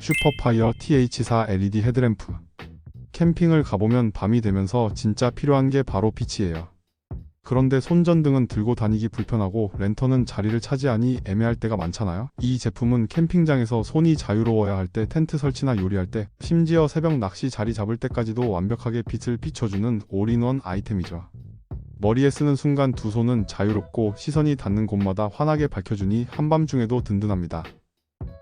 슈퍼파이어 TH4 LED 헤드램프. 캠핑을 가보면 밤이 되면서 진짜 필요한 게 바로 빛이에요. 그런데 손전등은 들고 다니기 불편하고 랜턴은 자리를 차지하니 애매할 때가 많잖아요. 이 제품은 캠핑장에서 손이 자유로워야 할 때, 텐트 설치나 요리할 때, 심지어 새벽 낚시 자리 잡을 때까지도 완벽하게 빛을 비춰주는 올인원 아이템이죠. 머리에 쓰는 순간 두 손은 자유롭고 시선이 닿는 곳마다 환하게 밝혀주니 한밤중에도 든든합니다.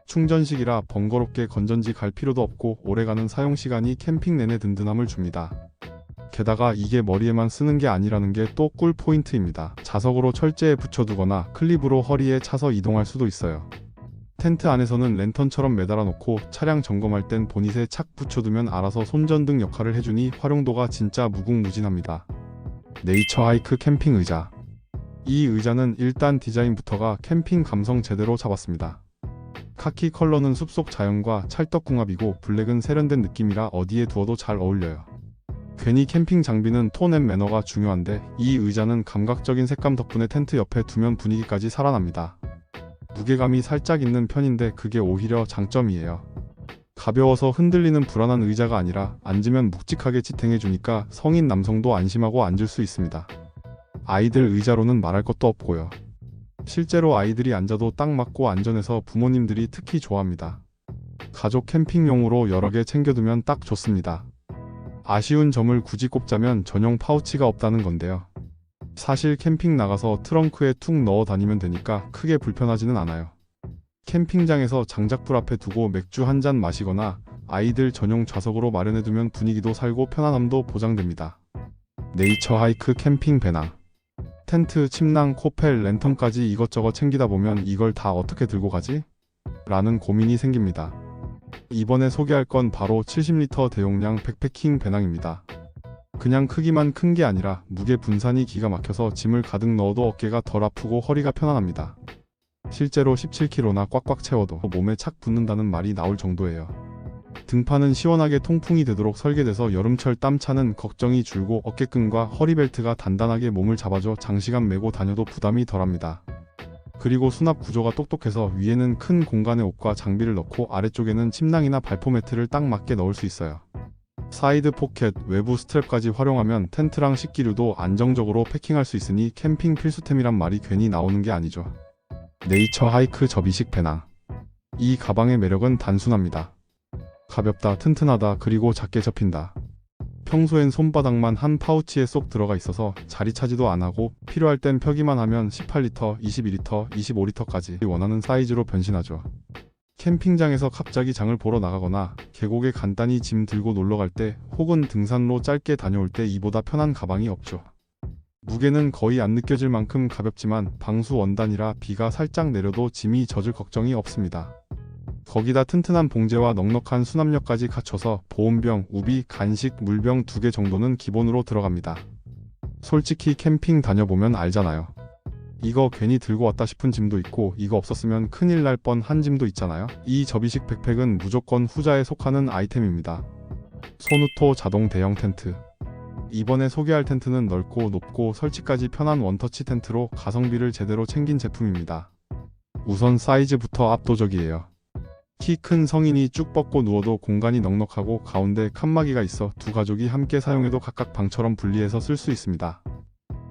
충전식이라 번거롭게 건전지 갈 필요도 없고 오래가는 사용시간이 캠핑 내내 든든함을 줍니다. 게다가 이게 머리에만 쓰는 게 아니라는 게 또 꿀 포인트입니다. 자석으로 철제에 붙여두거나 클립으로 허리에 차서 이동할 수도 있어요. 텐트 안에서는 랜턴처럼 매달아 놓고 차량 점검할 땐 보닛에 착 붙여두면 알아서 손전등 역할을 해주니 활용도가 진짜 무궁무진합니다. 네이처 하이크 캠핑 의자. 이 의자는 일단 디자인부터가 캠핑 감성 제대로 잡았습니다. 카키 컬러는 숲속 자연과 찰떡궁합이고 블랙은 세련된 느낌이라 어디에 두어도 잘 어울려요. 괜히 캠핑 장비는 톤 앤 매너가 중요한데 이 의자는 감각적인 색감 덕분에 텐트 옆에 두면 분위기까지 살아납니다. 무게감이 살짝 있는 편인데 그게 오히려 장점이에요. 가벼워서 흔들리는 불안한 의자가 아니라 앉으면 묵직하게 지탱해주니까 성인 남성도 안심하고 앉을 수 있습니다. 아이들 의자로는 말할 것도 없고요. 실제로 아이들이 앉아도 딱 맞고 안전해서 부모님들이 특히 좋아합니다. 가족 캠핑용으로 여러 개 챙겨두면 딱 좋습니다. 아쉬운 점을 굳이 꼽자면 전용 파우치가 없다는 건데요. 사실 캠핑 나가서 트렁크에 툭 넣어 다니면 되니까 크게 불편하지는 않아요. 캠핑장에서 장작불 앞에 두고 맥주 한 잔 마시거나 아이들 전용 좌석으로 마련해두면 분위기도 살고 편안함도 보장됩니다. 네이처 하이크 캠핑 배낭. 텐트, 침낭, 코펠, 랜턴까지 이것저것 챙기다 보면 이걸 다 어떻게 들고 가지? 라는 고민이 생깁니다. 이번에 소개할 건 바로 70리터 대용량 백패킹 배낭입니다. 그냥 크기만 큰 게 아니라 무게 분산이 기가 막혀서 짐을 가득 넣어도 어깨가 덜 아프고 허리가 편안합니다. 실제로 17kg나 꽉꽉 채워도 몸에 착 붙는다는 말이 나올 정도예요. 등판은 시원하게 통풍이 되도록 설계돼서 여름철 땀 차는 걱정이 줄고 어깨끈과 허리벨트가 단단하게 몸을 잡아줘 장시간 메고 다녀도 부담이 덜합니다. 그리고 수납 구조가 똑똑해서 위에는 큰 공간에 옷과 장비를 넣고 아래쪽에는 침낭이나 발포 매트를 딱 맞게 넣을 수 있어요. 사이드 포켓, 외부 스트랩까지 활용하면 텐트랑 식기류도 안정적으로 패킹할 수 있으니 캠핑 필수템이란 말이 괜히 나오는 게 아니죠. 네이처 하이크 접이식 배낭. 이 가방의 매력은 단순합니다. 가볍다, 튼튼하다, 그리고 작게 접힌다. 평소엔 손바닥만 한 파우치에 쏙 들어가 있어서 자리 차지도 안 하고 필요할 땐 펴기만 하면 18리터, 21리터, 25리터까지 원하는 사이즈로 변신하죠. 캠핑장에서 갑자기 장을 보러 나가거나 계곡에 간단히 짐 들고 놀러 갈 때 혹은 등산로 짧게 다녀올 때 이보다 편한 가방이 없죠. 무게는 거의 안 느껴질 만큼 가볍지만 방수 원단이라 비가 살짝 내려도 짐이 젖을 걱정이 없습니다. 거기다 튼튼한 봉제와 넉넉한 수납력까지 갖춰서 보온병, 우비, 간식, 물병 2개 정도는 기본으로 들어갑니다. 솔직히 캠핑 다녀보면 알잖아요. 이거 괜히 들고 왔다 싶은 짐도 있고 이거 없었으면 큰일 날 뻔한 짐도 있잖아요. 이 접이식 백팩은 무조건 후자에 속하는 아이템입니다. 소누토 자동 대형 텐트. 이번에 소개할 텐트는 넓고 높고 설치까지 편한 원터치 텐트로 가성비를 제대로 챙긴 제품입니다. 우선 사이즈부터 압도적이에요. 키 큰 성인이 쭉 뻗고 누워도 공간이 넉넉하고 가운데 칸막이가 있어 두 가족이 함께 사용해도 각각 방처럼 분리해서 쓸 수 있습니다.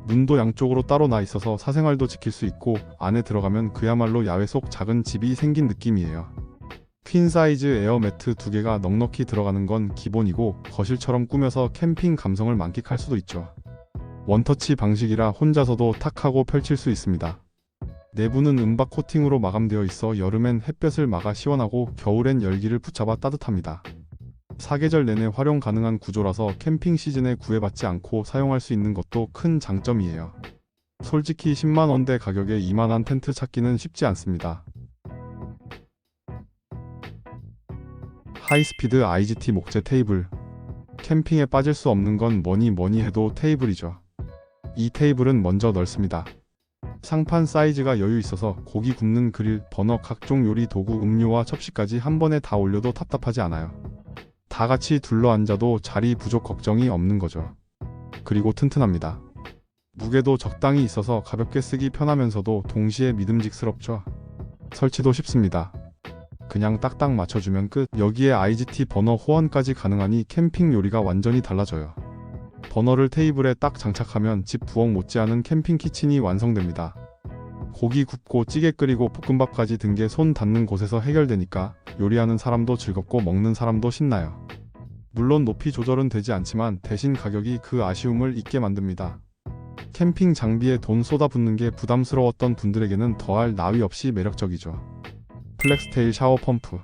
문도 양쪽으로 따로 나 있어서 사생활도 지킬 수 있고 안에 들어가면 그야말로 야외 속 작은 집이 생긴 느낌이에요. 퀸 사이즈 에어 매트 2개가 넉넉히 들어가는 건 기본이고 거실처럼 꾸며서 캠핑 감성을 만끽할 수도 있죠. 원터치 방식이라 혼자서도 탁 하고 펼칠 수 있습니다. 내부는 은박 코팅으로 마감되어 있어 여름엔 햇볕을 막아 시원하고 겨울엔 열기를 붙잡아 따뜻합니다. 사계절 내내 활용 가능한 구조라서 캠핑 시즌에 구애받지 않고 사용할 수 있는 것도 큰 장점이에요. 솔직히 10만원대 가격에 이만한 텐트 찾기는 쉽지 않습니다. 하이스피드 IGT 목재 테이블. 캠핑에 빠질 수 없는 건 뭐니 해도 테이블이죠. 이 테이블은 먼저 넓습니다. 상판 사이즈가 여유 있어서 고기 굽는 그릴, 버너, 각종 요리 도구, 음료와 접시까지 한 번에 다 올려도 답답하지 않아요. 다 같이 둘러앉아도 자리 부족 걱정이 없는 거죠. 그리고 튼튼합니다. 무게도 적당히 있어서 가볍게 쓰기 편하면서도 동시에 믿음직스럽죠. 설치도 쉽습니다. 그냥 딱딱 맞춰주면 끝. 여기에 IGT 버너 호환까지 가능하니 캠핑 요리가 완전히 달라져요. 버너를 테이블에 딱 장착하면 집 부엌 못지않은 캠핑 키친이 완성됩니다. 고기 굽고 찌개 끓이고 볶음밥까지 등게 손 닿는 곳에서 해결되니까 요리하는 사람도 즐겁고 먹는 사람도 신나요. 물론 높이 조절은 되지 않지만 대신 가격이 그 아쉬움을 잊게 만듭니다. 캠핑 장비에 돈 쏟아붓는 게 부담스러웠던 분들에게는 더할 나위 없이 매력적이죠. 플렉스테일 샤워 펌프.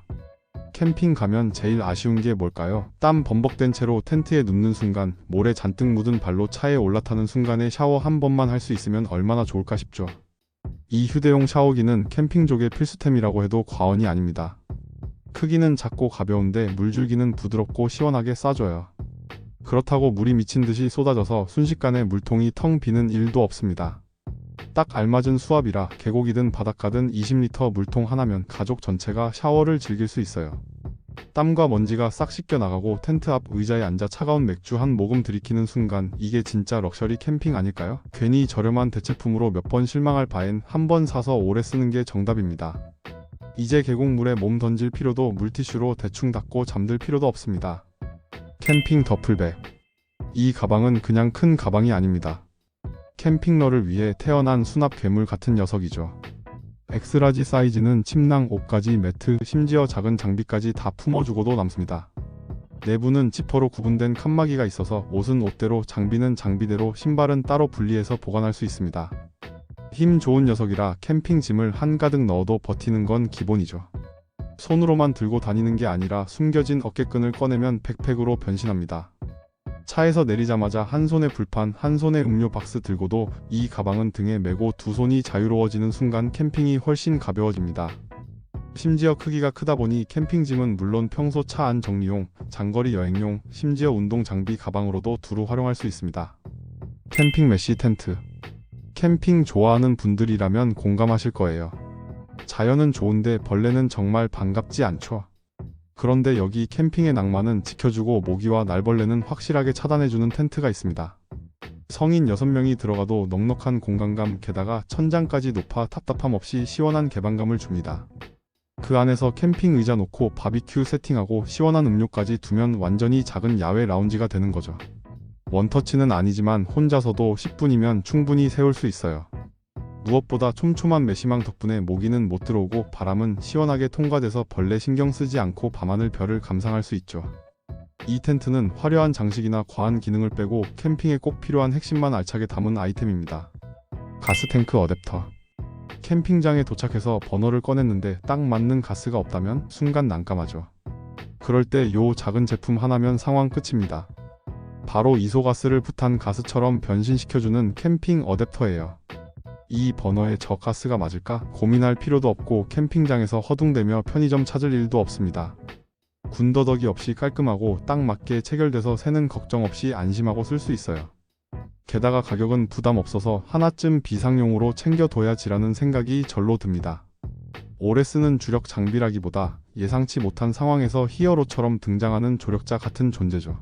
캠핑 가면 제일 아쉬운 게 뭘까요? 땀 범벅된 채로 텐트에 눕는 순간, 모래 잔뜩 묻은 발로 차에 올라타는 순간에 샤워 한 번만 할 수 있으면 얼마나 좋을까 싶죠. 이 휴대용 샤워기는 캠핑족의 필수템이라고 해도 과언이 아닙니다. 크기는 작고 가벼운데 물줄기는 부드럽고 시원하게 쏴줘요. 그렇다고 물이 미친 듯이 쏟아져서 순식간에 물통이 텅 비는 일도 없습니다. 딱 알맞은 수압이라 계곡이든 바닷가든 20리터 물통 하나면 가족 전체가 샤워를 즐길 수 있어요. 땀과 먼지가 싹 씻겨 나가고 텐트 앞 의자에 앉아 차가운 맥주 한 모금 들이키는 순간 이게 진짜 럭셔리 캠핑 아닐까요? 괜히 저렴한 대체품으로 몇 번 실망할 바엔 한 번 사서 오래 쓰는 게 정답입니다. 이제 계곡물에 몸 던질 필요도 물티슈로 대충 닦고 잠들 필요도 없습니다. 캠핑 더플백. 이 가방은 그냥 큰 가방이 아닙니다. 캠핑러를 위해 태어난 수납 괴물 같은 녀석이죠. 엑스라지 사이즈는 침낭, 옷가지, 매트, 심지어 작은 장비까지 다 품어주고도 남습니다. 내부는 지퍼로 구분된 칸막이가 있어서 옷은 옷대로, 장비는 장비대로, 신발은 따로 분리해서 보관할 수 있습니다. 힘 좋은 녀석이라 캠핑 짐을 한가득 넣어도 버티는 건 기본이죠. 손으로만 들고 다니는 게 아니라 숨겨진 어깨끈을 꺼내면 백팩으로 변신합니다. 차에서 내리자마자 한 손에 불판, 한 손에 음료 박스 들고도 이 가방은 등에 메고 두 손이 자유로워지는 순간 캠핑이 훨씬 가벼워집니다. 심지어 크기가 크다 보니 캠핑짐은 물론 평소 차 안 정리용, 장거리 여행용, 심지어 운동 장비 가방으로도 두루 활용할 수 있습니다. 캠핑 메쉬 텐트. 캠핑 좋아하는 분들이라면 공감하실 거예요. 자연은 좋은데 벌레는 정말 반갑지 않죠. 그런데 여기 캠핑의 낭만은 지켜주고 모기와 날벌레는 확실하게 차단해주는 텐트가 있습니다. 성인 6명이 들어가도 넉넉한 공간감, 게다가 천장까지 높아 답답함 없이 시원한 개방감을 줍니다. 그 안에서 캠핑 의자 놓고 바비큐 세팅하고 시원한 음료까지 두면 완전히 작은 야외 라운지가 되는 거죠. 원터치는 아니지만 혼자서도 10분이면 충분히 세울 수 있어요. 무엇보다 촘촘한 메시망 덕분에 모기는 못 들어오고 바람은 시원하게 통과돼서 벌레 신경 쓰지 않고 밤하늘 별을 감상할 수 있죠. 이 텐트는 화려한 장식이나 과한 기능을 빼고 캠핑에 꼭 필요한 핵심만 알차게 담은 아이템입니다. 가스탱크 어댑터. 캠핑장에 도착해서 버너를 꺼냈는데 딱 맞는 가스가 없다면 순간 난감하죠. 그럴 때 요 작은 제품 하나면 상황 끝입니다. 바로 이소가스를 붓한 가스처럼 변신시켜주는 캠핑 어댑터예요. 이 버너에 저 가스가 맞을까 고민할 필요도 없고 캠핑장에서 허둥대며 편의점 찾을 일도 없습니다. 군더더기 없이 깔끔하고 딱 맞게 체결돼서 새는 걱정 없이 안심하고 쓸 수 있어요. 게다가 가격은 부담 없어서 하나쯤 비상용으로 챙겨둬야지라는 생각이 절로 듭니다. 오래 쓰는 주력 장비라기보다 예상치 못한 상황에서 히어로처럼 등장하는 조력자 같은 존재죠.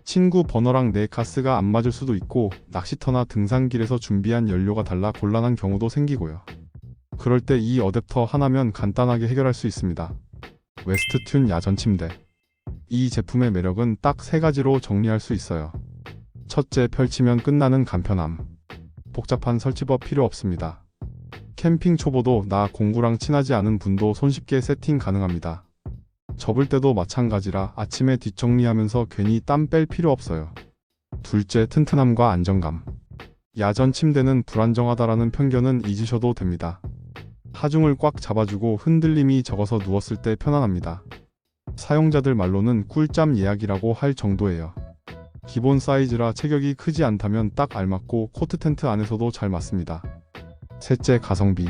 친구 버너랑 내 가스가 안 맞을 수도 있고 낚시터나 등산길에서 준비한 연료가 달라 곤란한 경우도 생기고요. 그럴 때 이 어댑터 하나면 간단하게 해결할 수 있습니다. 웨스트튠 야전 침대. 이 제품의 매력은 딱 3가지로 정리할 수 있어요. 첫째, 펼치면 끝나는 간편함. 복잡한 설치법 필요 없습니다. 캠핑 초보도 나 공구랑 친하지 않은 분도 손쉽게 세팅 가능합니다. 접을 때도 마찬가지라 아침에 뒷정리하면서 괜히 땀 뺄 필요 없어요. 둘째, 튼튼함과 안정감. 야전 침대는 불안정하다라는 편견은 잊으셔도 됩니다. 하중을 꽉 잡아주고 흔들림이 적어서 누웠을 때 편안합니다. 사용자들 말로는 꿀잠 예약이라고 할 정도예요. 기본 사이즈라 체격이 크지 않다면 딱 알맞고 코트 텐트 안에서도 잘 맞습니다. 셋째, 가성비.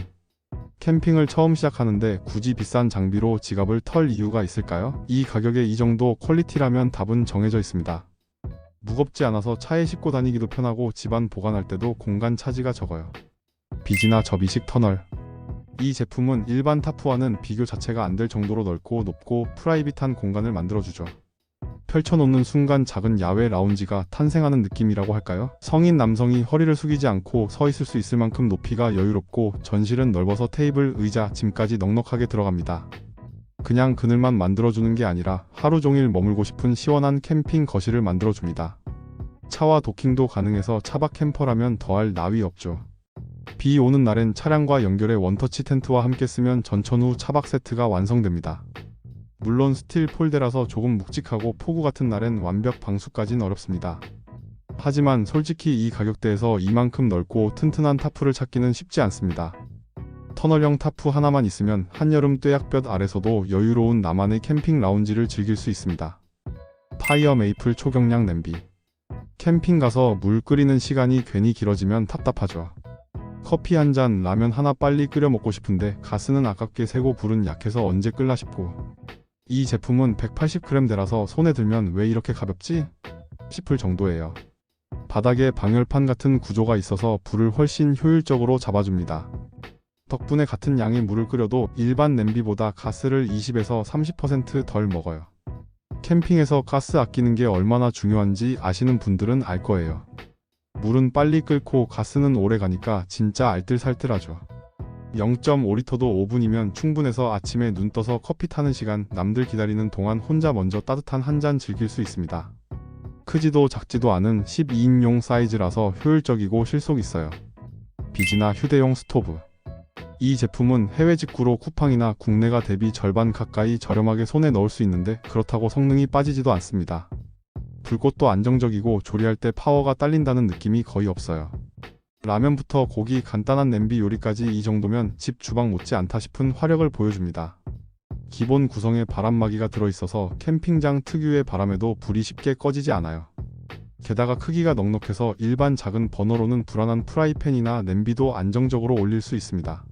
캠핑을 처음 시작하는데 굳이 비싼 장비로 지갑을 털 이유가 있을까요? 이 가격에 이 정도 퀄리티라면 답은 정해져 있습니다. 무겁지 않아서 차에 싣고 다니기도 편하고 집안 보관할 때도 공간 차지가 적어요. 비지나 접이식 터널. 이 제품은 일반 타프와는 비교 자체가 안 될 정도로 넓고 높고 프라이빗한 공간을 만들어주죠. 펼쳐놓는 순간 작은 야외 라운지가 탄생하는 느낌이라고 할까요? 성인 남성이 허리를 숙이지 않고 서 있을 수 있을 만큼 높이가 여유롭고 전실은 넓어서 테이블, 의자, 짐까지 넉넉하게 들어갑니다. 그냥 그늘만 만들어주는 게 아니라 하루 종일 머물고 싶은 시원한 캠핑 거실을 만들어줍니다. 차와 도킹도 가능해서 차박 캠퍼라면 더할 나위 없죠. 비 오는 날엔 차량과 연결해 원터치 텐트와 함께 쓰면 전천후 차박 세트가 완성됩니다. 물론 스틸 폴대라서 조금 묵직하고 폭우 같은 날엔 완벽 방수까진 어렵습니다. 하지만 솔직히 이 가격대에서 이만큼 넓고 튼튼한 타프를 찾기는 쉽지 않습니다. 터널형 타프 하나만 있으면 한여름 뙤약볕 아래서도 여유로운 나만의 캠핑 라운지를 즐길 수 있습니다. 파이어 메이플 초경량 냄비. 캠핑 가서 물 끓이는 시간이 괜히 길어지면 답답하죠. 커피 한 잔, 라면 하나 빨리 끓여 먹고 싶은데 가스는 아깝게 새고 불은 약해서 언제 끌나 싶고, 이 제품은 180g대라서 손에 들면 왜 이렇게 가볍지? 싶을 정도예요. 바닥에 방열판 같은 구조가 있어서 불을 훨씬 효율적으로 잡아줍니다. 덕분에 같은 양의 물을 끓여도 일반 냄비보다 가스를 20에서 30% 덜 먹어요. 캠핑에서 가스 아끼는 게 얼마나 중요한지 아시는 분들은 알 거예요. 물은 빨리 끓고 가스는 오래 가니까 진짜 알뜰살뜰하죠. 0.5리터도 5분이면 충분해서 아침에 눈 떠서 커피 타는 시간, 남들 기다리는 동안 혼자 먼저 따뜻한 한 잔 즐길 수 있습니다. 크지도 작지도 않은 12인용 사이즈라서 효율적이고 실속 있어요. 비즈나 휴대용 스토브. 이 제품은 해외 직구로 쿠팡이나 국내가 대비 절반 가까이 저렴하게 손에 넣을 수 있는데 그렇다고 성능이 빠지지도 않습니다. 불꽃도 안정적이고 조리할 때 파워가 딸린다는 느낌이 거의 없어요. 라면부터 고기, 간단한 냄비 요리까지 이 정도면 집 주방 못지 않다 싶은 화력을 보여줍니다. 기본 구성에 바람막이가 들어있어서 캠핑장 특유의 바람에도 불이 쉽게 꺼지지 않아요. 게다가 크기가 넉넉해서 일반 작은 버너로는 불안한 프라이팬이나 냄비도 안정적으로 올릴 수 있습니다.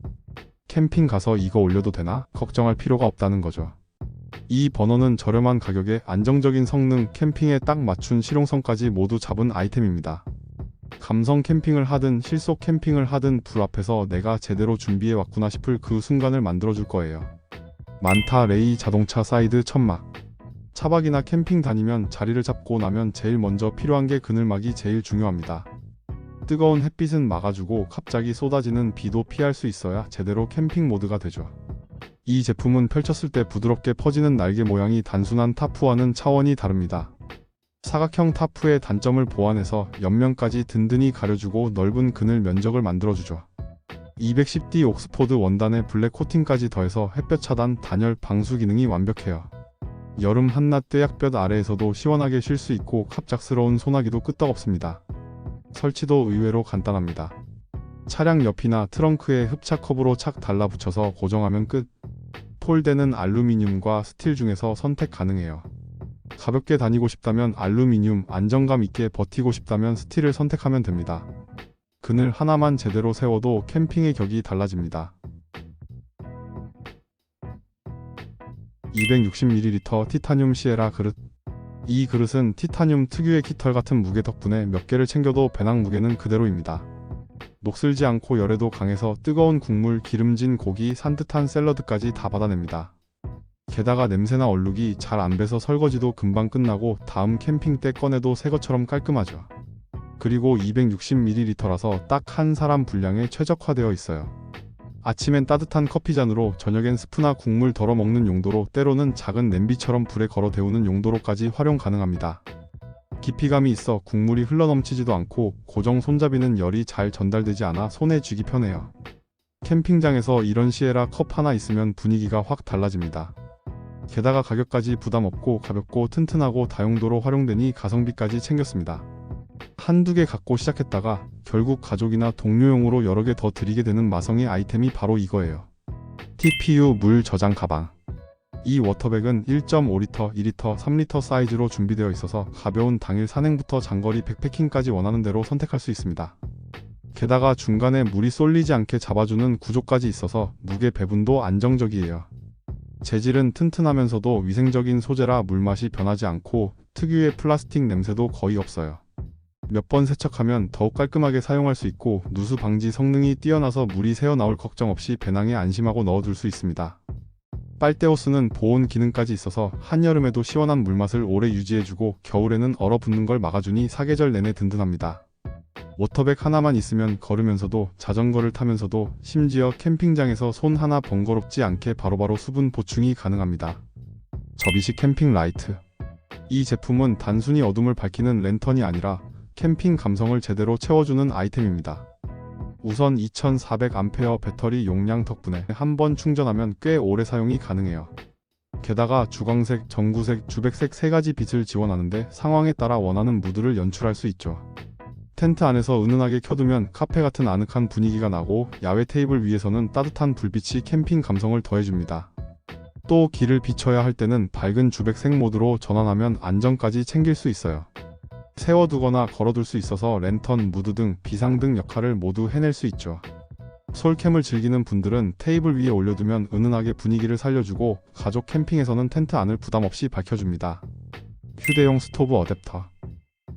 캠핑 가서 이거 올려도 되나? 걱정할 필요가 없다는 거죠. 이 버너는 저렴한 가격에 안정적인 성능, 캠핑에 딱 맞춘 실용성까지 모두 잡은 아이템입니다. 감성 캠핑을 하든 실속 캠핑을 하든 불 앞에서 내가 제대로 준비해 왔구나 싶을 그 순간을 만들어줄 거예요. 만타 레이 자동차 사이드 천막. 차박이나 캠핑 다니면 자리를 잡고 나면 제일 먼저 필요한 게 그늘막이 제일 중요합니다. 뜨거운 햇빛은 막아주고 갑자기 쏟아지는 비도 피할 수 있어야 제대로 캠핑 모드가 되죠. 이 제품은 펼쳤을 때 부드럽게 퍼지는 날개 모양이 단순한 타프와는 차원이 다릅니다. 사각형 타프의 단점을 보완해서 옆면까지 든든히 가려주고 넓은 그늘 면적을 만들어주죠. 210D 옥스포드 원단에 블랙 코팅까지 더해서 햇볕 차단, 단열, 방수 기능이 완벽해요. 여름 한낮 뙤약볕 아래에서도 시원하게 쉴 수 있고 갑작스러운 소나기도 끄떡없습니다. 설치도 의외로 간단합니다. 차량 옆이나 트렁크에 흡착컵으로 착 달라붙여서 고정하면 끝. 폴대는 알루미늄과 스틸 중에서 선택 가능해요. 가볍게 다니고 싶다면 알루미늄, 안정감 있게 버티고 싶다면 스틸을 선택하면 됩니다. 그늘 하나만 제대로 세워도 캠핑의 격이 달라집니다. 260ml 티타늄 시에라 그릇. 이 그릇은 티타늄 특유의 깃털 같은 무게 덕분에 몇 개를 챙겨도 배낭 무게는 그대로입니다. 녹슬지 않고 열에도 강해서 뜨거운 국물, 기름진 고기, 산뜻한 샐러드까지 다 받아냅니다. 게다가 냄새나 얼룩이 잘 안 배서 설거지도 금방 끝나고 다음 캠핑 때 꺼내도 새 것처럼 깔끔하죠. 그리고 260ml라서 딱 한 사람 분량에 최적화되어 있어요. 아침엔 따뜻한 커피잔으로, 저녁엔 스프나 국물 덜어 먹는 용도로, 때로는 작은 냄비처럼 불에 걸어 데우는 용도로까지 활용 가능합니다. 깊이감이 있어 국물이 흘러넘치지도 않고 고정 손잡이는 열이 잘 전달되지 않아 손에 쥐기 편해요. 캠핑장에서 이런 시에라 컵 하나 있으면 분위기가 확 달라집니다. 게다가 가격까지 부담 없고 가볍고 튼튼하고 다용도로 활용되니 가성비까지 챙겼습니다. 한두 개 갖고 시작했다가 결국 가족이나 동료용으로 여러 개 더 드리게 되는 마성의 아이템이 바로 이거예요. TPU 물 저장 가방. 이 워터백은 1.5리터, 2리터, 3리터 사이즈로 준비되어 있어서 가벼운 당일 산행부터 장거리 백패킹까지 원하는 대로 선택할 수 있습니다. 게다가 중간에 물이 쏠리지 않게 잡아주는 구조까지 있어서 무게 배분도 안정적이에요. 재질은 튼튼하면서도 위생적인 소재라 물맛이 변하지 않고 특유의 플라스틱 냄새도 거의 없어요. 몇 번 세척하면 더욱 깔끔하게 사용할 수 있고 누수 방지 성능이 뛰어나서 물이 새어나올 걱정 없이 배낭에 안심하고 넣어둘 수 있습니다. 빨대호스는 보온 기능까지 있어서 한여름에도 시원한 물맛을 오래 유지해주고 겨울에는 얼어붙는 걸 막아주니 사계절 내내 든든합니다. 워터백 하나만 있으면 걸으면서도 자전거를 타면서도 심지어 캠핑장에서 손 하나 번거롭지 않게 바로바로 수분 보충이 가능합니다. 접이식 캠핑 라이트. 이 제품은 단순히 어둠을 밝히는 랜턴이 아니라 캠핑 감성을 제대로 채워주는 아이템입니다. 우선 2400A 배터리 용량 덕분에 한 번 충전하면 꽤 오래 사용이 가능해요. 게다가 주광색, 전구색, 주백색 세 가지 빛을 지원하는데 상황에 따라 원하는 무드를 연출할 수 있죠. 텐트 안에서 은은하게 켜두면 카페 같은 아늑한 분위기가 나고, 야외 테이블 위에서는 따뜻한 불빛이 캠핑 감성을 더해줍니다. 또 길을 비춰야 할 때는 밝은 주백색 모드로 전환하면 안전까지 챙길 수 있어요. 세워두거나 걸어둘 수 있어서 랜턴, 무드등, 비상등 역할을 모두 해낼 수 있죠. 솔캠을 즐기는 분들은 테이블 위에 올려두면 은은하게 분위기를 살려주고, 가족 캠핑에서는 텐트 안을 부담없이 밝혀줍니다. 휴대용 스토브 어댑터.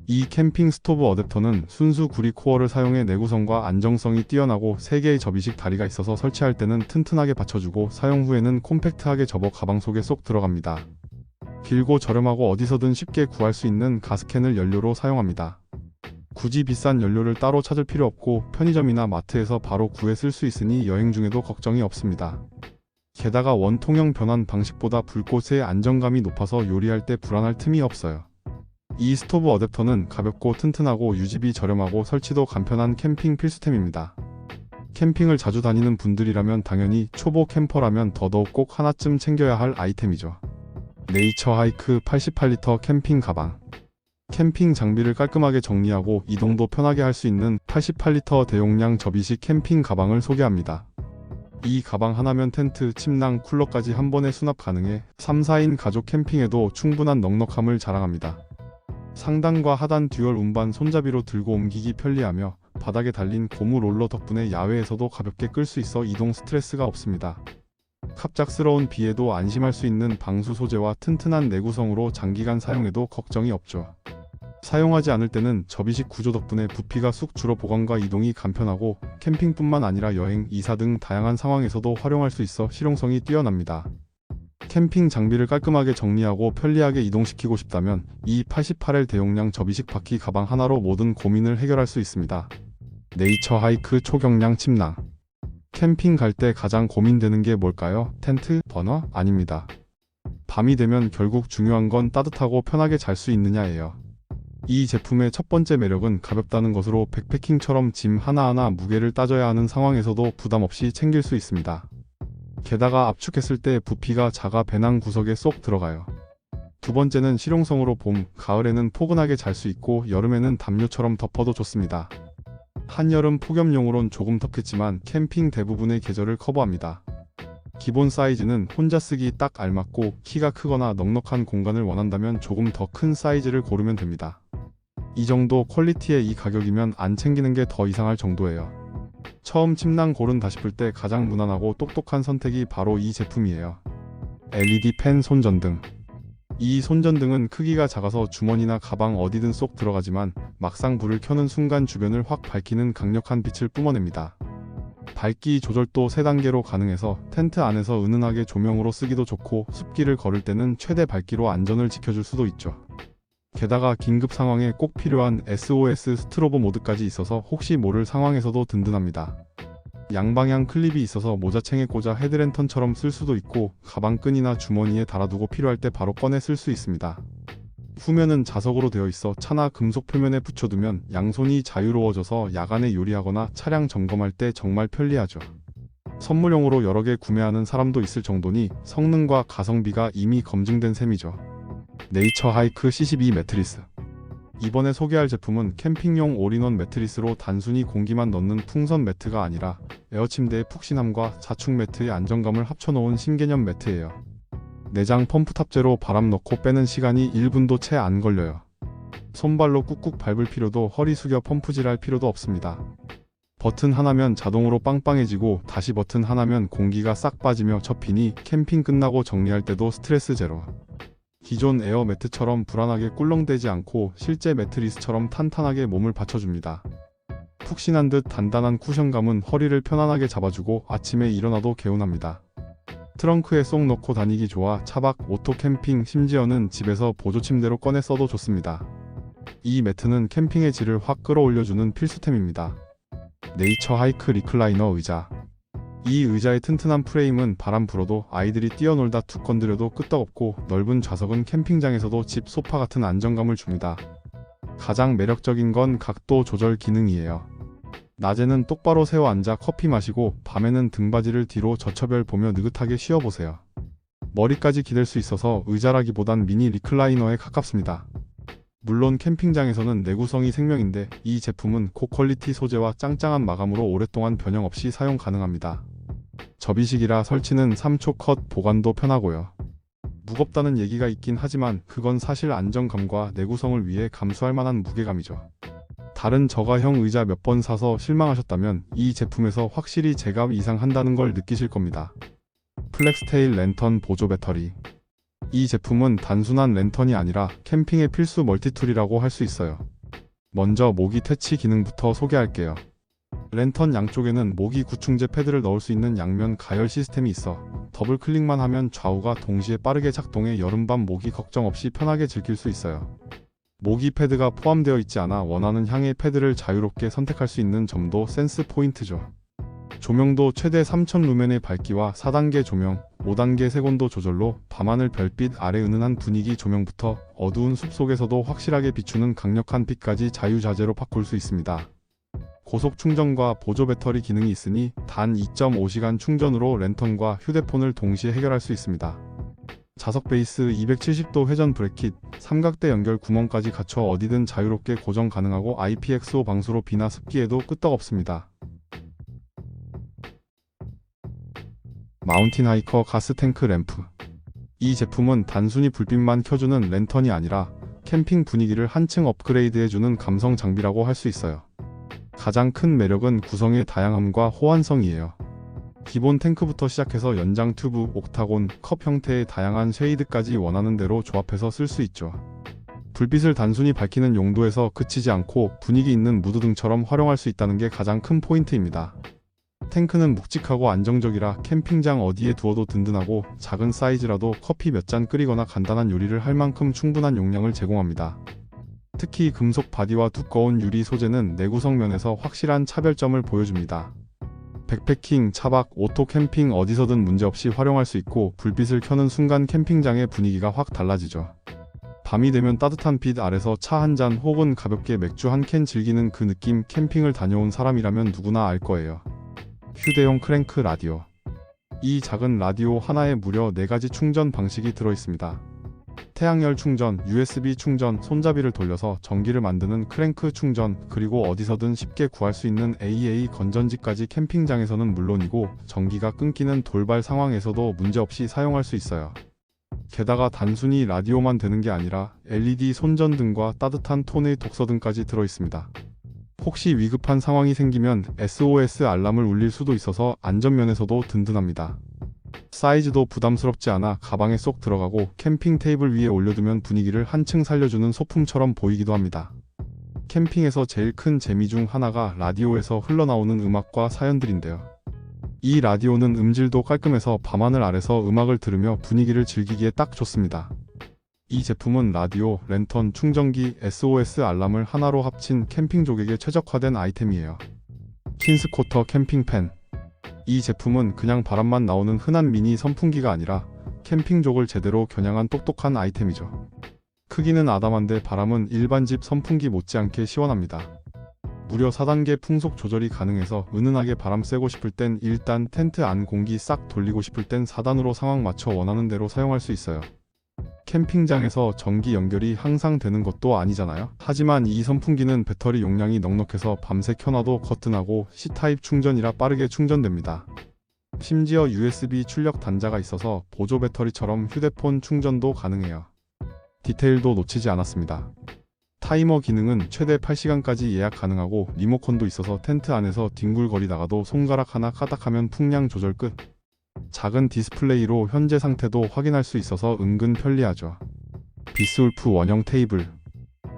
이 캠핑 스토브 어댑터는 순수 구리 코어를 사용해 내구성과 안정성이 뛰어나고 3개의 접이식 다리가 있어서 설치할 때는 튼튼하게 받쳐주고, 사용 후에는 콤팩트하게 접어 가방 속에 쏙 들어갑니다. 길고 저렴하고 어디서든 쉽게 구할 수 있는 가스캔을 연료로 사용합니다. 굳이 비싼 연료를 따로 찾을 필요 없고, 편의점이나 마트에서 바로 구해 쓸 수 있으니 여행 중에도 걱정이 없습니다. 게다가 원통형 변환 방식보다 불꽃의 안정감이 높아서 요리할 때 불안할 틈이 없어요. 이 스토브 어댑터는 가볍고 튼튼하고 유지비 저렴하고 설치도 간편한 캠핑 필수템입니다. 캠핑을 자주 다니는 분들이라면, 당연히 초보 캠퍼라면 더더욱 꼭 하나쯤 챙겨야 할 아이템이죠. 네이처 하이크 88리터 캠핑 가방. 캠핑 장비를 깔끔하게 정리하고 이동도 편하게 할 수 있는 88리터 대용량 접이식 캠핑 가방을 소개합니다. 이 가방 하나면 텐트, 침낭, 쿨러까지 한 번에 수납 가능해 3, 4인 가족 캠핑에도 충분한 넉넉함을 자랑합니다. 상단과 하단 듀얼 운반 손잡이로 들고 옮기기 편리하며, 바닥에 달린 고무 롤러 덕분에 야외에서도 가볍게 끌 수 있어 이동 스트레스가 없습니다. 갑작스러운 비에도 안심할 수 있는 방수 소재와 튼튼한 내구성으로 장기간 사용해도 걱정이 없죠. 사용하지 않을 때는 접이식 구조 덕분에 부피가 쑥 줄어 보관과 이동이 간편하고, 캠핑뿐만 아니라 여행, 이사 등 다양한 상황에서도 활용할 수 있어 실용성이 뛰어납니다. 캠핑 장비를 깔끔하게 정리하고 편리하게 이동시키고 싶다면 이 88L 대용량 접이식 바퀴 가방 하나로 모든 고민을 해결할 수 있습니다. 네이처 하이크 초경량 침낭. 캠핑 갈 때 가장 고민되는 게 뭘까요? 텐트? 버너? 아닙니다. 밤이 되면 결국 중요한 건 따뜻하고 편하게 잘 수 있느냐예요. 이 제품의 첫 번째 매력은 가볍다는 것으로 백패킹처럼 짐 하나하나 무게를 따져야 하는 상황에서도 부담 없이 챙길 수 있습니다. 게다가 압축했을 때 부피가 작아 배낭 구석에 쏙 들어가요. 두 번째는 실용성으로 봄, 가을에는 포근하게 잘 수 있고 여름에는 담요처럼 덮어도 좋습니다. 한여름 폭염용으론 조금 덥겠지만 캠핑 대부분의 계절을 커버합니다. 기본 사이즈는 혼자 쓰기 딱 알맞고, 키가 크거나 넉넉한 공간을 원한다면 조금 더 큰 사이즈를 고르면 됩니다. 이 정도 퀄리티의 이 가격이면 안 챙기는 게 더 이상할 정도예요. 처음 침낭 고른다 싶을 때 가장 무난하고 똑똑한 선택이 바로 이 제품이에요. LED 펜 손전등. 이 손전등은 크기가 작아서 주머니나 가방 어디든 쏙 들어가지만, 막상 불을 켜는 순간 주변을 확 밝히는 강력한 빛을 뿜어냅니다. 밝기 조절도 3단계로 가능해서 텐트 안에서 은은하게 조명으로 쓰기도 좋고, 숲길을 걸을 때는 최대 밝기로 안전을 지켜줄 수도 있죠. 게다가 긴급 상황에 꼭 필요한 SOS 스트로보 모드까지 있어서 혹시 모를 상황에서도 든든합니다. 양방향 클립이 있어서 모자챙에 꽂아 헤드랜턴처럼 쓸 수도 있고, 가방 끈이나 주머니에 달아두고 필요할 때 바로 꺼내 쓸 수 있습니다. 후면은 자석으로 되어 있어 차나 금속 표면에 붙여두면 양손이 자유로워져서 야간에 요리하거나 차량 점검할 때 정말 편리하죠. 선물용으로 여러 개 구매하는 사람도 있을 정도니 성능과 가성비가 이미 검증된 셈이죠. 네이처 하이크 C12 매트리스. 이번에 소개할 제품은 캠핑용 올인원 매트리스로 단순히 공기만 넣는 풍선 매트가 아니라 에어침대의 푹신함과 자축 매트의 안정감을 합쳐놓은 신개념 매트예요. 내장 펌프 탑재로 바람 넣고 빼는 시간이 1분도 채 안 걸려요. 손발로 꾹꾹 밟을 필요도, 허리 숙여 펌프질할 필요도 없습니다. 버튼 하나면 자동으로 빵빵해지고, 다시 버튼 하나면 공기가 싹 빠지며 접히니 캠핑 끝나고 정리할 때도 스트레스 제로. 기존 에어 매트처럼 불안하게 꿀렁대지 않고 실제 매트리스처럼 탄탄하게 몸을 받쳐줍니다. 푹신한 듯 단단한 쿠션감은 허리를 편안하게 잡아주고 아침에 일어나도 개운합니다. 트렁크에 쏙 넣고 다니기 좋아 차박, 오토 캠핑, 심지어는 집에서 보조 침대로 꺼내 써도 좋습니다. 이 매트는 캠핑의 질을 확 끌어올려주는 필수템입니다. 네이처 하이크 리클라이너 의자. 이 의자의 튼튼한 프레임은 바람 불어도 아이들이 뛰어놀다 툭 건드려도 끄떡없고, 넓은 좌석은 캠핑장에서도 집 소파 같은 안정감을 줍니다. 가장 매력적인 건 각도 조절 기능이에요. 낮에는 똑바로 세워 앉아 커피 마시고, 밤에는 등받이를 뒤로 젖혀별 보며 느긋하게 쉬어보세요. 머리까지 기댈 수 있어서 의자라기보단 미니 리클라이너에 가깝습니다. 물론 캠핑장에서는 내구성이 생명인데, 이 제품은 고퀄리티 소재와 짱짱한 마감으로 오랫동안 변형 없이 사용 가능합니다. 접이식이라 설치는 3초 컷, 보관도 편하고요. 무겁다는 얘기가 있긴 하지만 그건 사실 안정감과 내구성을 위해 감수할 만한 무게감이죠. 다른 저가형 의자 몇 번 사서 실망하셨다면 이 제품에서 확실히 제값 이상 한다는 걸 느끼실 겁니다. 플렉스테일 랜턴 보조 배터리. 이 제품은 단순한 랜턴이 아니라 캠핑의 필수 멀티툴이라고 할 수 있어요. 먼저 모기 퇴치 기능부터 소개할게요. 랜턴 양쪽에는 모기 구충제 패드를 넣을 수 있는 양면 가열 시스템이 있어 더블 클릭만 하면 좌우가 동시에 빠르게 작동해 여름밤 모기 걱정 없이 편하게 즐길 수 있어요. 모기 패드가 포함되어 있지 않아 원하는 향의 패드를 자유롭게 선택할 수 있는 점도 센스 포인트죠. 조명도 최대 3000 루멘의 밝기와 4단계 조명, 5단계 색온도 조절로 밤하늘 별빛 아래 은은한 분위기 조명부터 어두운 숲속에서도 확실하게 비추는 강력한 빛까지 자유자재로 바꿀 수 있습니다. 고속 충전과 보조 배터리 기능이 있으니 단 2.5시간 충전으로 랜턴과 휴대폰을 동시에 해결할 수 있습니다. 자석 베이스 270도 회전 브래킷, 삼각대 연결 구멍까지 갖춰 어디든 자유롭게 고정 가능하고 IPX5 방수로 비나 습기에도 끄떡없습니다. 마운틴 하이커 가스탱크 램프. 이 제품은 단순히 불빛만 켜주는 랜턴이 아니라 캠핑 분위기를 한층 업그레이드해주는 감성 장비라고 할 수 있어요. 가장 큰 매력은 구성의 다양함과 호환성이에요. 기본 탱크부터 시작해서 연장 튜브, 옥타곤, 컵 형태의 다양한 쉐이드까지 원하는 대로 조합해서 쓸 수 있죠. 불빛을 단순히 밝히는 용도에서 그치지 않고 분위기 있는 무드등처럼 활용할 수 있다는 게 가장 큰 포인트입니다. 탱크는 묵직하고 안정적이라 캠핑장 어디에 두어도 든든하고, 작은 사이즈라도 커피 몇 잔 끓이거나 간단한 요리를 할 만큼 충분한 용량을 제공합니다. 특히 금속 바디와 두꺼운 유리 소재는 내구성 면에서 확실한 차별점을 보여줍니다. 백패킹, 차박, 오토 캠핑 어디서든 문제없이 활용할 수 있고, 불빛을 켜는 순간 캠핑장의 분위기가 확 달라지죠. 밤이 되면 따뜻한 빛 아래서 차 한 잔 혹은 가볍게 맥주 한 캔 즐기는 그 느낌, 캠핑을 다녀온 사람이라면 누구나 알 거예요. 휴대용 크랭크 라디오. 이 작은 라디오 하나에 무려 4가지 충전 방식이 들어있습니다. 태양열 충전, USB 충전, 손잡이를 돌려서 전기를 만드는 크랭크 충전, 그리고 어디서든 쉽게 구할 수 있는 AA 건전지까지 캠핑장에서는 물론이고 전기가 끊기는 돌발 상황에서도 문제없이 사용할 수 있어요. 게다가 단순히 라디오만 되는 게 아니라 LED 손전등과 따뜻한 톤의 독서등까지 들어있습니다. 혹시 위급한 상황이 생기면 SOS 알람을 울릴 수도 있어서 안전면에서도 든든합니다. 사이즈도 부담스럽지 않아 가방에 쏙 들어가고, 캠핑 테이블 위에 올려두면 분위기를 한층 살려주는 소품처럼 보이기도 합니다. 캠핑에서 제일 큰 재미 중 하나가 라디오에서 흘러나오는 음악과 사연들인데요. 이 라디오는 음질도 깔끔해서 밤하늘 아래서 음악을 들으며 분위기를 즐기기에 딱 좋습니다. 이 제품은 라디오, 랜턴, 충전기, SOS 알람을 하나로 합친 캠핑족에게 최적화된 아이템이에요. 킨스코터 캠핑팬. 이 제품은 그냥 바람만 나오는 흔한 미니 선풍기가 아니라 캠핑족을 제대로 겨냥한 똑똑한 아이템이죠. 크기는 아담한데 바람은 일반 집 선풍기 못지않게 시원합니다. 무려 4단계 풍속 조절이 가능해서 은은하게 바람 쐬고 싶을 땐 1단, 텐트 안 공기 싹 돌리고 싶을 땐 4단으로 상황 맞춰 원하는 대로 사용할 수 있어요. 캠핑장에서 전기 연결이 항상 되는 것도 아니잖아요. 하지만 이 선풍기는 배터리 용량이 넉넉해서 밤새 켜놔도 거뜬하고 C타입 충전이라 빠르게 충전됩니다. 심지어 USB 출력 단자가 있어서 보조 배터리처럼 휴대폰 충전도 가능해요. 디테일도 놓치지 않았습니다. 타이머 기능은 최대 8시간까지 예약 가능하고, 리모컨도 있어서 텐트 안에서 뒹굴거리다가도 손가락 하나 까딱하면 풍량 조절 끝. 작은 디스플레이로 현재 상태도 확인할 수 있어서 은근 편리하죠. 비스울프 원형 테이블.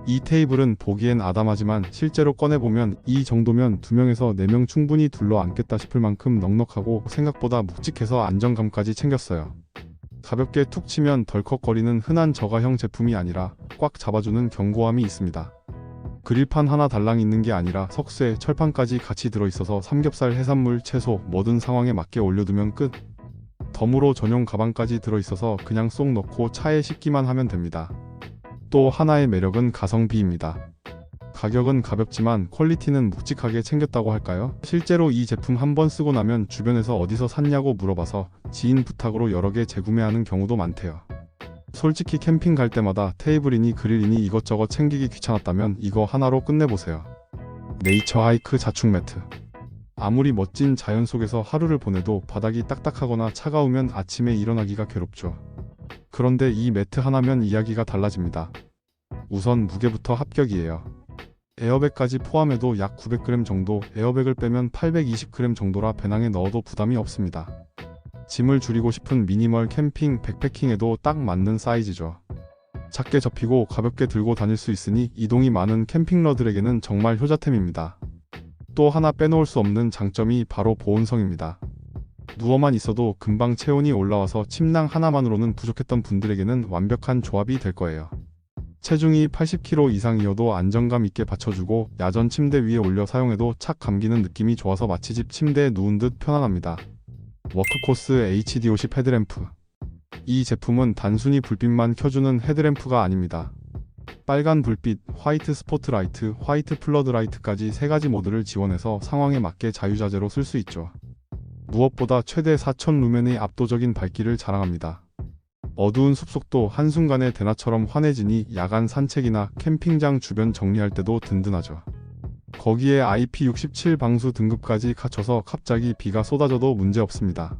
이 테이블은 보기엔 아담하지만 실제로 꺼내보면 이 정도면 2명에서 4명 충분히 둘러 앉겠다 싶을 만큼 넉넉하고 생각보다 묵직해서 안정감까지 챙겼어요. 가볍게 툭 치면 덜컥거리는 흔한 저가형 제품이 아니라 꽉 잡아주는 견고함이 있습니다. 그릴판 하나 달랑 있는 게 아니라 석쇠, 철판까지 같이 들어있어서 삼겹살, 해산물, 채소 뭐든 상황에 맞게 올려두면 끝. 덤으로 전용 가방까지 들어있어서 그냥 쏙 넣고 차에 싣기만 하면 됩니다. 또 하나의 매력은 가성비입니다. 가격은 가볍지만 퀄리티는 묵직하게 챙겼다고 할까요? 실제로 이 제품 한번 쓰고 나면 주변에서 어디서 샀냐고 물어봐서 지인 부탁으로 여러 개 재구매하는 경우도 많대요. 솔직히 캠핑 갈 때마다 테이블이니 그릴이니 이것저것 챙기기 귀찮았다면 이거 하나로 끝내보세요. 네이처 하이크 자축 매트. 아무리 멋진 자연 속에서 하루를 보내도 바닥이 딱딱하거나 차가우면 아침에 일어나기가 괴롭죠. 그런데 이 매트 하나면 이야기가 달라집니다. 우선 무게부터 합격이에요. 에어백까지 포함해도 약 900g 정도, 에어백을 빼면 820g 정도라 배낭에 넣어도 부담이 없습니다. 짐을 줄이고 싶은 미니멀 캠핑 백패킹에도 딱 맞는 사이즈죠. 작게 접히고 가볍게 들고 다닐 수 있으니 이동이 많은 캠핑러들에게는 정말 효자템입니다. 또 하나 빼놓을 수 없는 장점이 바로 보온성입니다. 누워만 있어도 금방 체온이 올라와서 침낭 하나만으로는 부족했던 분들에게는 완벽한 조합이 될 거예요. 체중이 80kg 이상이어도 안정감 있게 받쳐주고 야전 침대 위에 올려 사용해도 착 감기는 느낌이 좋아서 마치 집 침대에 누운 듯 편안합니다. 워크코스 HD50 헤드램프. 이 제품은 단순히 불빛만 켜주는 헤드램프가 아닙니다. 빨간 불빛, 화이트 스포트라이트, 화이트 플러드라이트까지 3가지 모드를 지원해서 상황에 맞게 자유자재로 쓸 수 있죠. 무엇보다 최대 4000 루멘의 압도적인 밝기를 자랑합니다. 어두운 숲속도 한순간에 대낮처럼 환해지니 야간 산책이나 캠핑장 주변 정리할 때도 든든하죠. 거기에 IP67 방수 등급까지 갖춰서 갑자기 비가 쏟아져도 문제없습니다.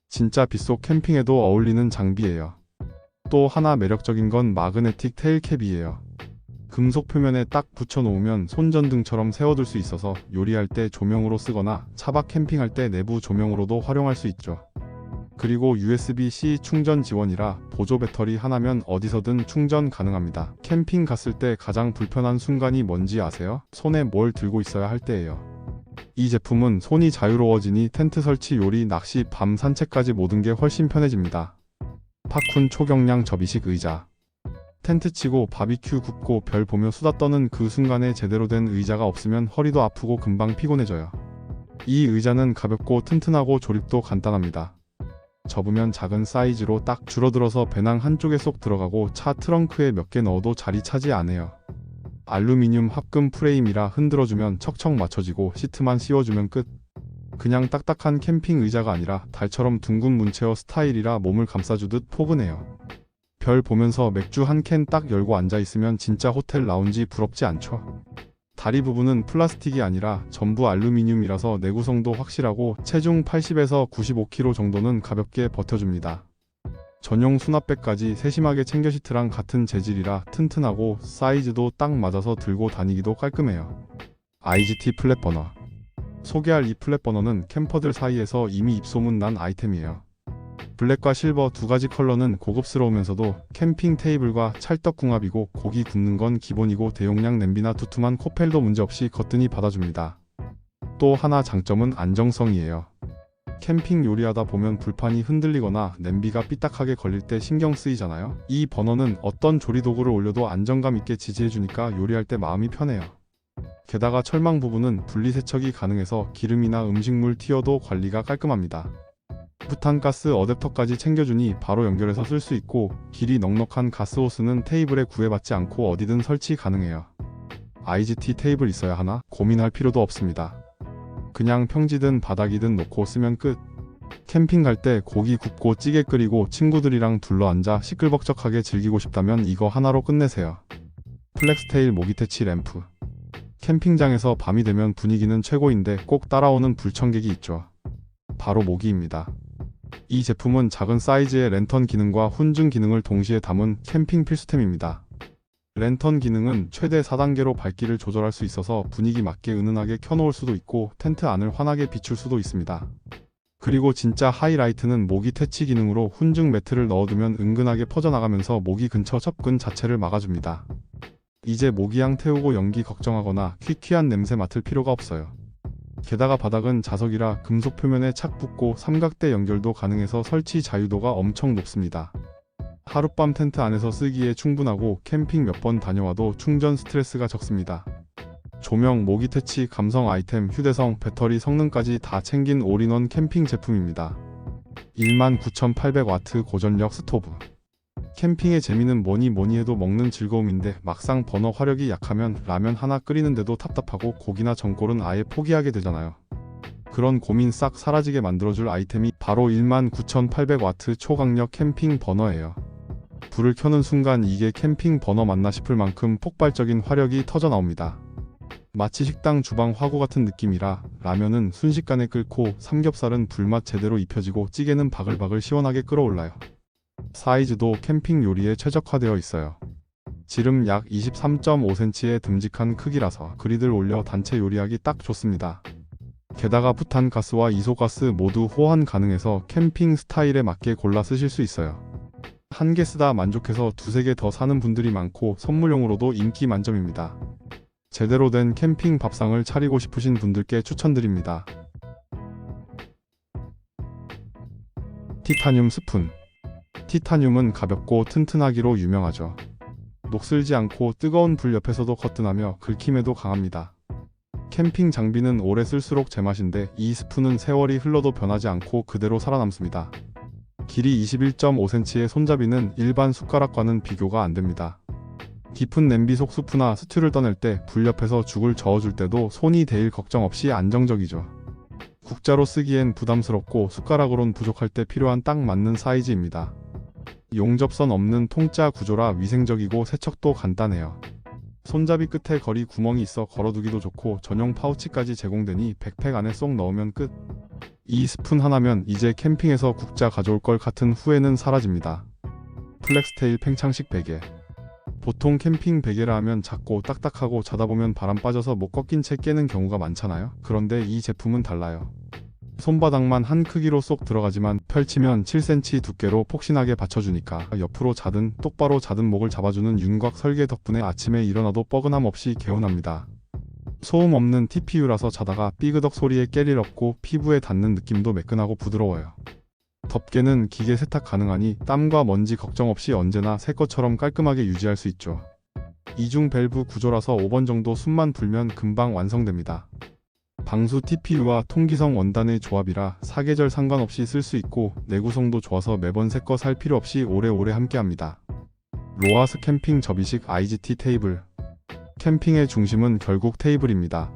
진짜 빗속 캠핑에도 어울리는 장비예요. 또 하나 매력적인 건 마그네틱 테일캡이에요. 금속 표면에 딱 붙여놓으면 손전등처럼 세워둘 수 있어서 요리할 때 조명으로 쓰거나 차박 캠핑할 때 내부 조명으로도 활용할 수 있죠. 그리고 USB-C 충전 지원이라 보조 배터리 하나면 어디서든 충전 가능합니다. 캠핑 갔을 때 가장 불편한 순간이 뭔지 아세요? 손에 뭘 들고 있어야 할 때예요. 이 제품은 손이 자유로워지니 텐트 설치, 요리, 낚시, 밤 산책까지 모든 게 훨씬 편해집니다. 파쿤 초경량 접이식 의자. 텐트 치고 바비큐 굽고 별 보며 수다 떠는 그 순간에 제대로 된 의자가 없으면 허리도 아프고 금방 피곤해져요. 이 의자는 가볍고 튼튼하고 조립도 간단합니다. 접으면 작은 사이즈로 딱 줄어들어서 배낭 한쪽에 쏙 들어가고 차 트렁크에 몇 개 넣어도 자리 차지 않아요. 알루미늄 합금 프레임이라 흔들어주면 척척 맞춰지고 시트만 씌워주면 끝. 그냥 딱딱한 캠핑 의자가 아니라 달처럼 둥근 문체어 스타일이라 몸을 감싸주듯 포근해요. 별 보면서 맥주 한 캔 딱 열고 앉아있으면 진짜 호텔 라운지 부럽지 않죠? 다리 부분은 플라스틱이 아니라 전부 알루미늄이라서 내구성도 확실하고 체중 80에서 95kg 정도는 가볍게 버텨줍니다. 전용 수납백까지 세심하게 챙겨 시트랑 같은 재질이라 튼튼하고 사이즈도 딱 맞아서 들고 다니기도 깔끔해요. IGT 플랫버너. 소개할 이 플랫버너는 캠퍼들 사이에서 이미 입소문 난 아이템이에요. 블랙과 실버 2가지 컬러는 고급스러우면서도 캠핑 테이블과 찰떡궁합이고 고기 굽는 건 기본이고 대용량 냄비나 두툼한 코펠도 문제없이 거뜬히 받아줍니다. 또 하나 장점은 안정성이에요. 캠핑 요리하다 보면 불판이 흔들리거나 냄비가 삐딱하게 걸릴 때 신경 쓰이잖아요. 이 버너는 어떤 조리도구를 올려도 안정감 있게 지지해주니까 요리할 때 마음이 편해요. 게다가 철망 부분은 분리세척이 가능해서 기름이나 음식물 튀어도 관리가 깔끔합니다. 부탄가스 어댑터까지 챙겨주니 바로 연결해서 쓸 수 있고 길이 넉넉한 가스호스는 테이블에 구애받지 않고 어디든 설치 가능해요. IGT 테이블 있어야 하나? 고민할 필요도 없습니다. 그냥 평지든 바닥이든 놓고 쓰면 끝. 캠핑 갈 때 고기 굽고 찌개 끓이고 친구들이랑 둘러앉아 시끌벅적하게 즐기고 싶다면 이거 하나로 끝내세요. 플렉스테일 모기퇴치 램프. 캠핑장에서 밤이 되면 분위기는 최고인데 꼭 따라오는 불청객이 있죠. 바로 모기입니다. 이 제품은 작은 사이즈의 랜턴 기능과 훈증 기능을 동시에 담은 캠핑 필수템입니다. 랜턴 기능은 최대 4단계로 밝기를 조절할 수 있어서 분위기 맞게 은은하게 켜놓을 수도 있고 텐트 안을 환하게 비출 수도 있습니다. 그리고 진짜 하이라이트는 모기 퇴치 기능으로 훈증 매트를 넣어두면 은근하게 퍼져나가면서 모기 근처 접근 자체를 막아줍니다. 이제 모기향 태우고 연기 걱정하거나 퀴퀴한 냄새 맡을 필요가 없어요. 게다가 바닥은 자석이라 금속 표면에 착 붙고 삼각대 연결도 가능해서 설치 자유도가 엄청 높습니다. 하룻밤 텐트 안에서 쓰기에 충분하고 캠핑 몇 번 다녀와도 충전 스트레스가 적습니다. 조명, 모기 퇴치, 감성 아이템, 휴대성, 배터리 성능까지 다 챙긴 올인원 캠핑 제품입니다. 19,800W 고전력 스토브. 캠핑의 재미는 뭐니 해도 먹는 즐거움인데 막상 버너 화력이 약하면 라면 하나 끓이는데도 답답하고 고기나 전골은 아예 포기하게 되잖아요. 그런 고민 싹 사라지게 만들어줄 아이템이 바로 19,800W 초강력 캠핑 버너예요. 불을 켜는 순간 이게 캠핑 버너 맞나 싶을 만큼 폭발적인 화력이 터져 나옵니다. 마치 식당 주방 화구 같은 느낌이라 라면은 순식간에 끓고 삼겹살은 불맛 제대로 입혀지고 찌개는 바글바글 시원하게 끓어올라요. 사이즈도 캠핑 요리에 최적화되어 있어요. 지름 약 23.5cm의 듬직한 크기라서 그리들 올려 단체 요리하기 딱 좋습니다. 게다가 부탄가스와 이소가스 모두 호환 가능해서 캠핑 스타일에 맞게 골라 쓰실 수 있어요. 한 개 쓰다 만족해서 두세 개 더 사는 분들이 많고 선물용으로도 인기 만점입니다. 제대로 된 캠핑 밥상을 차리고 싶으신 분들께 추천드립니다. 티타늄 스푼. 티타늄은 가볍고 튼튼하기로 유명하죠. 녹슬지 않고 뜨거운 불 옆에서도 거뜬하며 긁힘에도 강합니다. 캠핑 장비는 오래 쓸수록 제맛인데 이 스푼은 세월이 흘러도 변하지 않고 그대로 살아남습니다. 길이 21.5cm의 손잡이는 일반 숟가락과는 비교가 안됩니다. 깊은 냄비 속 수프나 스튜를 떠낼 때 불 옆에서 죽을 저어줄 때도 손이 데일 걱정 없이 안정적이죠. 국자로 쓰기엔 부담스럽고 숟가락으론 부족할 때 필요한 딱 맞는 사이즈입니다. 용접선 없는 통짜 구조라 위생적이고 세척도 간단해요. 손잡이 끝에 거리 구멍이 있어 걸어두기도 좋고 전용 파우치까지 제공되니 백팩 안에 쏙 넣으면 끝. 이 스푼 하나면 이제 캠핑에서 국자 가져올 걸 같은 후회는 사라집니다. 플렉스테일 팽창식 베개. 보통 캠핑 베개라 하면 작고 딱딱하고 자다 보면 바람 빠져서 못 꺾인 채 깨는 경우가 많잖아요. 그런데 이 제품은 달라요. 손바닥만 한 크기로 쏙 들어가지만 펼치면 7cm 두께로 폭신하게 받쳐주니까 옆으로 자든 똑바로 자든 목을 잡아주는 윤곽 설계 덕분에 아침에 일어나도 뻐근함 없이 개운합니다. 소음 없는 TPU라서 자다가 삐그덕 소리에 깰 일 없고 피부에 닿는 느낌도 매끈하고 부드러워요. 덮개는 기계 세탁 가능하니 땀과 먼지 걱정 없이 언제나 새 것처럼 깔끔하게 유지할 수 있죠. 이중 밸브 구조라서 5번 정도 숨만 불면 금방 완성됩니다. 방수 TPU와 통기성 원단의 조합이라 사계절 상관없이 쓸 수 있고 내구성도 좋아서 매번 새 거 살 필요 없이 오래오래 함께합니다. 로하스 캠핑 접이식 IGT 테이블. 캠핑의 중심은 결국 테이블입니다.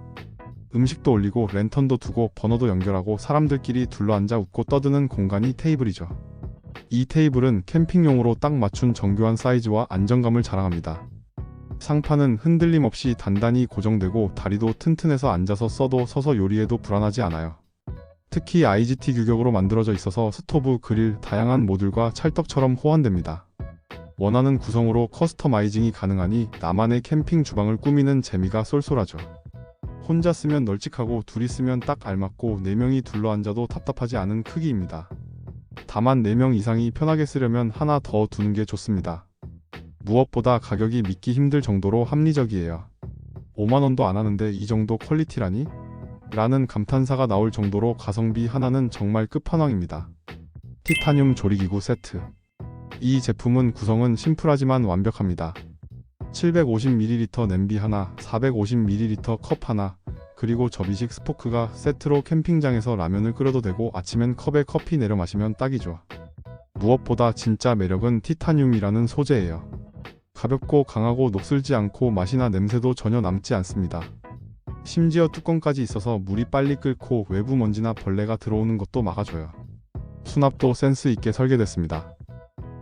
음식도 올리고 랜턴도 두고 버너도 연결하고 사람들끼리 둘러앉아 웃고 떠드는 공간이 테이블이죠. 이 테이블은 캠핑용으로 딱 맞춘 정교한 사이즈와 안정감을 자랑합니다. 상판은 흔들림 없이 단단히 고정되고 다리도 튼튼해서 앉아서 써도 서서 요리해도 불안하지 않아요. 특히 IGT 규격으로 만들어져 있어서 스토브, 그릴, 다양한 모듈과 찰떡처럼 호환됩니다. 원하는 구성으로 커스터마이징이 가능하니 나만의 캠핑 주방을 꾸미는 재미가 쏠쏠하죠. 혼자 쓰면 널찍하고 둘이 쓰면 딱 알맞고 4명이 둘러앉아도 답답하지 않은 크기입니다. 다만 4명 이상이 편하게 쓰려면 하나 더 두는 게 좋습니다. 무엇보다 가격이 믿기 힘들 정도로 합리적이에요. 5만원도 안 하는데 이 정도 퀄리티라니? 라는 감탄사가 나올 정도로 가성비 하나는 정말 끝판왕입니다. 티타늄 조리기구 세트. 이 제품은 구성은 심플하지만 완벽합니다. 750ml 냄비 하나, 450ml 컵 하나, 그리고 접이식 스포크가 세트로 캠핑장에서 라면을 끓여도 되고 아침엔 컵에 커피 내려 마시면 딱이죠. 무엇보다 진짜 매력은 티타늄이라는 소재예요. 가볍고 강하고 녹슬지 않고 맛이나 냄새도 전혀 남지 않습니다. 심지어 뚜껑까지 있어서 물이 빨리 끓고 외부 먼지나 벌레가 들어오는 것도 막아줘요. 수납도 센스 있게 설계됐습니다.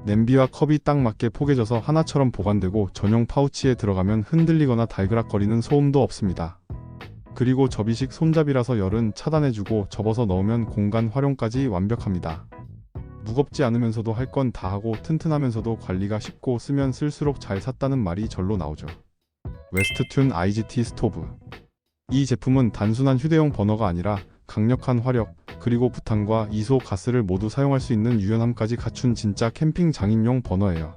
냄비와 컵이 딱 맞게 포개져서 하나처럼 보관되고 전용 파우치에 들어가면 흔들리거나 달그락거리는 소음도 없습니다. 그리고 접이식 손잡이라서 열은 차단해주고 접어서 넣으면 공간 활용까지 완벽합니다. 무겁지 않으면서도 할 건 다 하고 튼튼하면서도 관리가 쉽고 쓰면 쓸수록 잘 샀다는 말이 절로 나오죠. 웨스트튠 IGT 스토브. 이 제품은 단순한 휴대용 버너가 아니라 강력한 화력, 그리고 부탄과 이소 가스를 모두 사용할 수 있는 유연함까지 갖춘 진짜 캠핑 장인용 버너예요.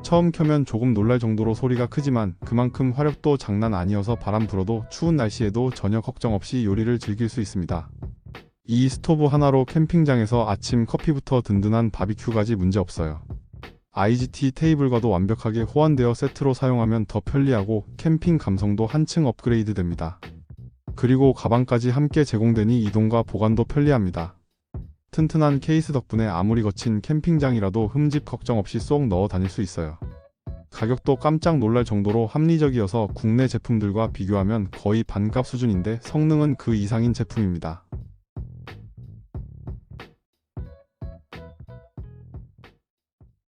처음 켜면 조금 놀랄 정도로 소리가 크지만 그만큼 화력도 장난 아니어서 바람 불어도 추운 날씨에도 전혀 걱정 없이 요리를 즐길 수 있습니다. 이 스토브 하나로 캠핑장에서 아침 커피부터 든든한 바비큐까지 문제 없어요. IGT 테이블과도 완벽하게 호환되어 세트로 사용하면 더 편리하고 캠핑 감성도 한층 업그레이드 됩니다. 그리고 가방까지 함께 제공되니 이동과 보관도 편리합니다. 튼튼한 케이스 덕분에 아무리 거친 캠핑장이라도 흠집 걱정 없이 쏙 넣어 다닐 수 있어요. 가격도 깜짝 놀랄 정도로 합리적이어서 국내 제품들과 비교하면 거의 반값 수준인데 성능은 그 이상인 제품입니다.